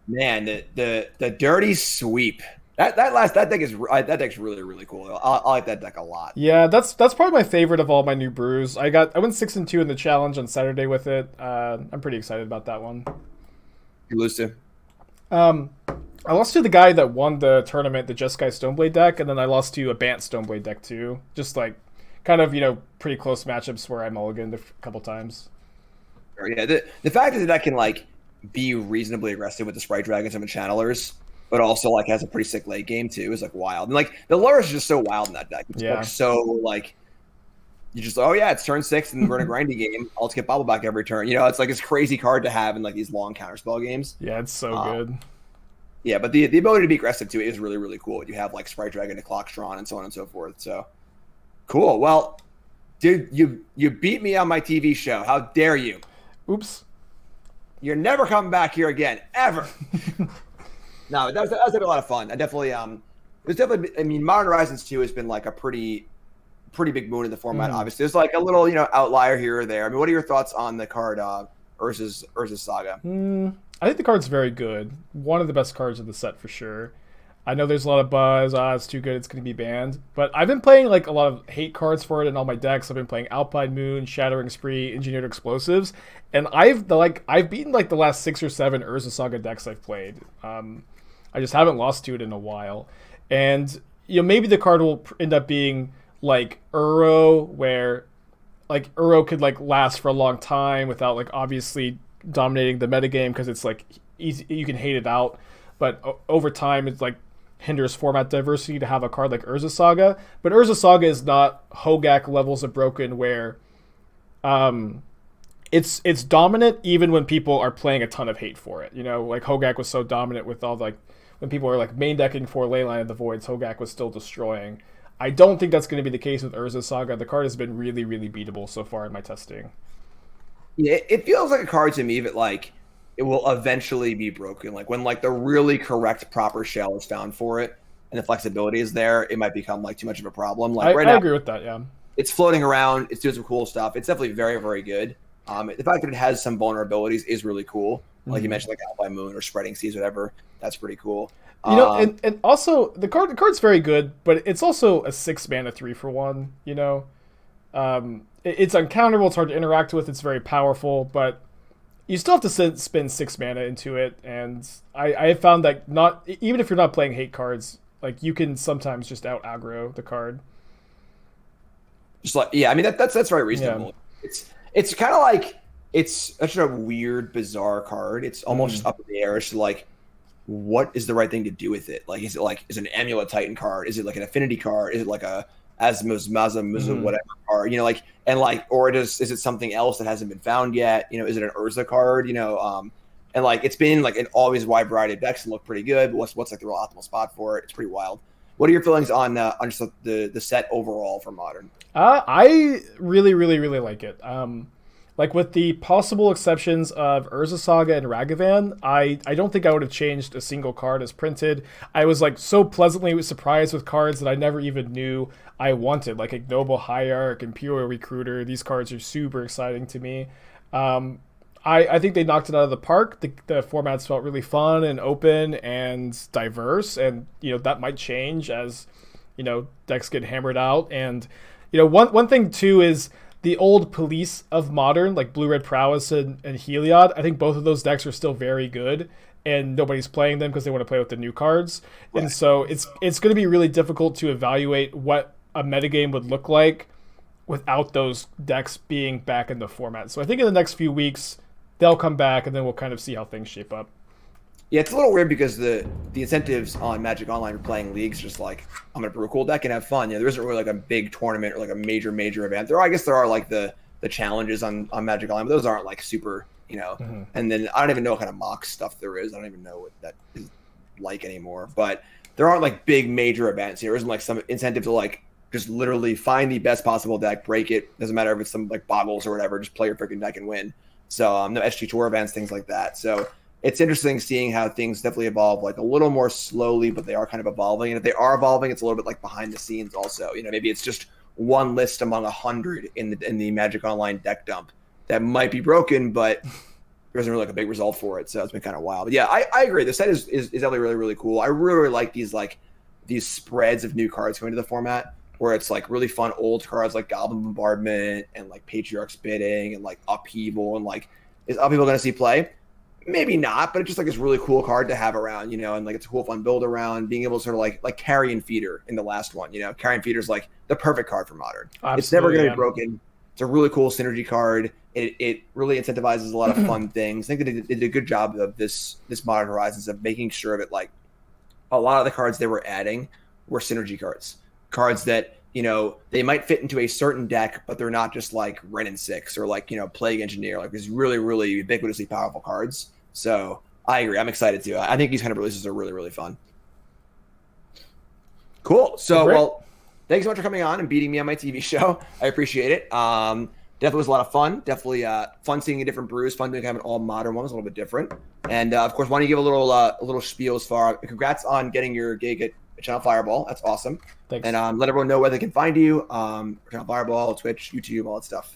Man, the dirty sweep. That deck's really cool. I like that deck a lot. Yeah, that's probably my favorite of all my new brews. I went 6-2 in the challenge on Saturday with it. I'm pretty excited about that one. You lose to? I lost to the guy that won the tournament, the Jeskai Stoneblade deck, and then I lost to a Bant Stoneblade deck too. Just like kind of, you know, pretty close matchups where I mulliganed a couple times. Yeah, the fact that that can like be reasonably aggressive with the Sprite Dragons and the Channelers, but also like has a pretty sick late game too, is like wild. And like the Lurrus is just so wild in that deck. It's like so like you just it's turn 6 and we're in a grindy game. I'll just get Bauble back every turn. You know, it's like this crazy card to have in like these long counterspell games. Yeah, it's so good. Yeah, but the ability to be aggressive too is really, really cool. You have like Sprite Dragon, the Clock's Drawn, and so on and so forth. So cool. Well, dude, you beat me on my TV show. How dare you? Oops. You're never coming back here again, ever. No, that was a lot of fun. I definitely I mean, Modern Horizons 2 has been like a pretty big moon in the format. Obviously, there's like a little, you know, outlier here or there. I mean, what are your thoughts on the card Urza's Saga? I think the card's very good. One of the best cards of the set for sure. I know there's a lot of buzz. It's too good. It's going to be banned. But I've been playing like a lot of hate cards for it in all my decks. I've been playing Alpine Moon, Shattering Spree, Engineered Explosives, and I've beaten like the last 6 or 7 Urza Saga decks I've played. I just haven't lost to it in a while, and you know, maybe the card will end up being like Uro, where like Uro could like last for a long time without like obviously dominating the metagame because it's like easy, you can hate it out, but over time it's like hinders format diversity to have a card like Urza Saga. But Urza Saga is not Hogak levels of broken where it's dominant even when people are playing a ton of hate for it. You know, like Hogak was so dominant with all like when people were like main decking for Leyline of the Voids, Hogak was still destroying. I don't think that's going to be the case with Urza Saga. The card has been really, really beatable so far in my testing. Yeah, it feels like a card to me that like it will eventually be broken. Like when like the really correct proper shell is found for it and the flexibility is there, it might become like too much of a problem. Like I agree with that. Yeah, it's floating around. It's doing some cool stuff. It's definitely very, very good. The fact that it has some vulnerabilities is really cool. Like you mentioned, like Alpine Moon or Spreading Seas, whatever. That's pretty cool. You know, and also the card's very good, but it's also a 6 mana 3-for-1. You know, it's uncounterable. It's hard to interact with. It's very powerful, but you still have to spend 6 mana into it. And I have found that not even if you're not playing hate cards, like you can sometimes just out aggro the card. Just like I mean that's very reasonable. Yeah. It's kind of like it's such a weird, bizarre card. It's almost just up in the air. It's like, what is the right thing to do with it? Like, is it an Amulet Titan card? Is it like an Affinity card? Is it like a Asmos Mazam whatever card? You know, like or is it something else that hasn't been found yet? You know, is it an Urza card? You know, and like it's been like an always wide variety of decks and look pretty good. But what's like the real optimal spot for it? It's pretty wild. What are your feelings on just the set overall for Modern? I really, really, really like it. Like with the possible exceptions of Urza Saga and Ragavan, I don't think I would have changed a single card as printed. I was like so pleasantly surprised with cards that I never even knew I wanted, like Ignoble Hierarch and Pure Recruiter. These cards are super exciting to me. I think they knocked it out of the park. The formats felt really fun and open and diverse, and you know that might change as you know decks get hammered out. And you know one thing too is the old police of Modern, like Blue-Red Prowess and Heliod, I think both of those decks are still very good, and nobody's playing them because they want to play with the new cards. Right. And so it's going to be really difficult to evaluate what a metagame would look like without those decks being back in the format. So I think in the next few weeks, they'll come back, and then we'll kind of see how things shape up. Yeah, it's a little weird because the incentives on Magic Online for playing leagues just like I'm gonna brew a cool deck and have fun. You know, there isn't really like a big tournament or like a major event. I guess there are like the challenges on Magic Online, but those aren't like super, you know. And then I don't even know what kind of mock stuff there is. I don't even know what that is like anymore. But there aren't like big major events. There isn't like some incentive to like just literally find the best possible deck, break it. Doesn't matter if it's some like boggles or whatever. Just play your freaking deck and win. So no SG Tour events, things like that. So it's interesting seeing how things definitely evolve like a little more slowly, but they are kind of evolving. And if they are evolving, it's a little bit like behind the scenes also. You know, maybe it's just one list among 100 in the Magic Online deck dump that might be broken, but there isn't really like a big result for it. So it's been kind of wild. But yeah, I agree. The set is definitely really, really cool. I really like these spreads of new cards going to the format where it's like really fun old cards like Goblin Bombardment and like Patriarch's Bidding and like Upheaval and like is Upheaval going to see play? Maybe not, but it's just like this really cool card to have around, you know, and like it's a cool fun build around, being able to sort of like Carrion Feeder in the last one, you know. Carrion Feeder is like the perfect card for Modern. Absolutely, it's never going to be broken. It's a really cool synergy card. It really incentivizes a lot of fun things. I think that they did a good job of this Modern Horizons of making sure that like a lot of the cards they were adding were synergy cards that, you know, they might fit into a certain deck, but they're not just like Wrenn and 6 or like, you know, Plague Engineer, like these really, really ubiquitously powerful cards. So I agree. I'm excited too. I think these kind of releases are really, really fun. Cool. So, well, thanks so much for coming on and beating me on my TV show. I appreciate it. Definitely was a lot of fun. Definitely fun seeing a different brews. Fun doing kind of an all modern one. It was a little bit different. And of course, why don't you give a little spiel as far? Congrats on getting your gig at Channel Fireball. That's awesome. Thanks. And let everyone know where they can find you. Channel Fireball, Twitch, YouTube, all that stuff.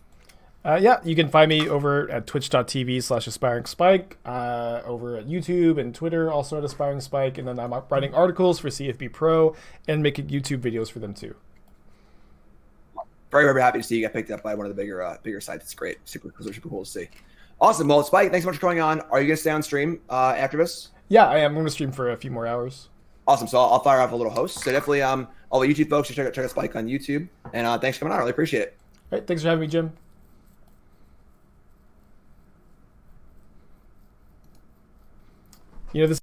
Yeah, you can find me over at twitch.tv/AspiringSpike, over at YouTube and Twitter, also at AspiringSpike, and then I'm writing articles for CFB Pro and making YouTube videos for them too. Very, very happy to see you get picked up by one of the bigger sites. It's great. Super cool to see. Awesome. Well, Spike, thanks so much for coming on. Are you going to stay on stream after this? Yeah, I am. I'm going to stream for a few more hours. Awesome. So I'll fire off a little host. So definitely all the YouTube folks should check out Spike on YouTube. And thanks for coming on. I really appreciate it. All right. Thanks for having me, Jim. You know, this